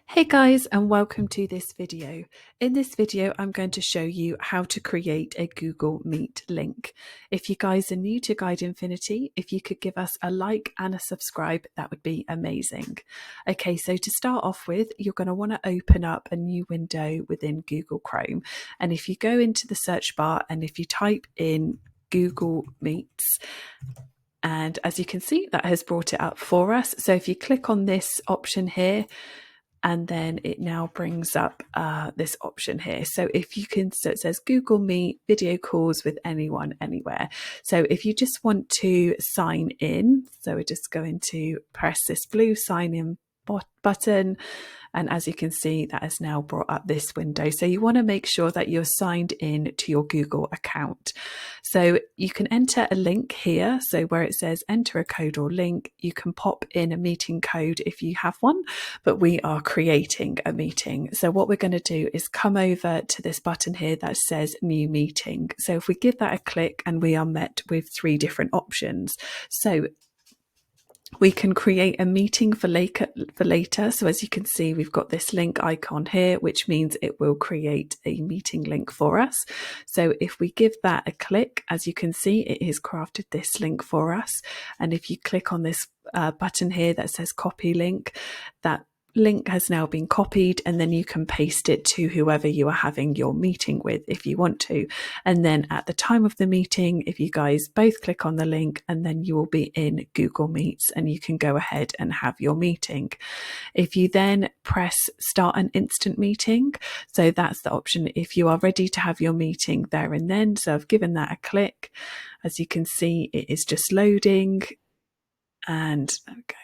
Hey guys, and welcome to this video. In this video, I'm going to show you how to create a Google Meet link. If you guys are new to Guide Infinity, if you could give us a like and a subscribe, that would be amazing. Okay, so to start off with, you're going to want to open up a new window within Google Chrome. And if you go into the search bar and if you type in Google Meets, and as you can see, that has brought it up for us. So if you click on this option here, and then it now brings up this option here. So if you can, so it says Google Meet video calls with anyone, anywhere. So if you just want to sign in, so we're just going to press this blue sign in button. And as you can see, that has now brought up this window. So you want to make sure that you're signed in to your Google account. So you can enter a link here. So where it says enter a code or link, you can pop in a meeting code if you have one, but we are creating a meeting. So what we're going to do is come over to this button here that says new meeting. So if we give that a click, and we are met with three different options. So we can create a meeting for later. So as you can see, we've got this link icon here, which means it will create a meeting link for us. So if we give that a click, as you can see, it has crafted this link for us. And if you click on this button here that says copy link, that link has now been copied, and then you can paste it to whoever you are having your meeting with if you want to. And then at the time of the meeting, if you guys both click on the link, and then you will be in Google Meets and you can go ahead and have your meeting. If you then press start an instant meeting, so that's the option if you are ready to have your meeting there and then. So I've given that a click. As you can see, it is just loading, and okay.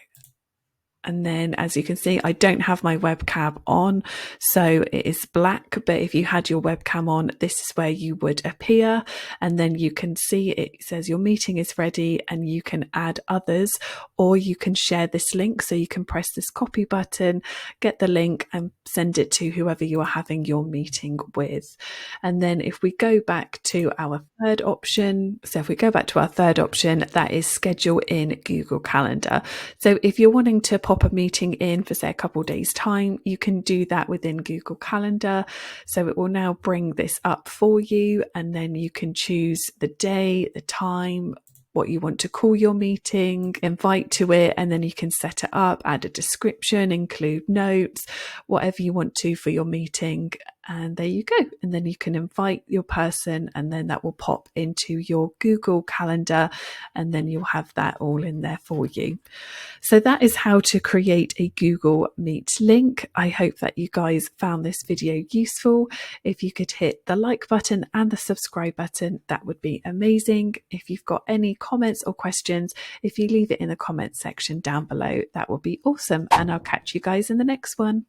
And then as you can see, I don't have my webcam on, so it is black. But if you had your webcam on, this is where you would appear. And then you can see it says your meeting is ready, and you can add others, or you can share this link. So you can press this copy button, get the link and send it to whoever you are having your meeting with. And then if we go back to our third option, that is schedule in Google Calendar. So if you're wanting to pop a meeting in for, say, a couple of days' time, you can do that within Google Calendar. So it will now bring this up for you, and then you can choose the day, the time, what you want to call your meeting, invite to it, and then you can set it up, add a description, include notes, whatever you want to for your meeting. And there you go. And then you can invite your person, and then that will pop into your Google Calendar, and then you'll have that all in there for you. So that is how to create a Google Meet link. I hope that you guys found this video useful. If you could hit the like button and the subscribe button, that would be amazing. If you've got any comments or questions, if you leave it in the comment section down below, that would be awesome. And I'll catch you guys in the next one.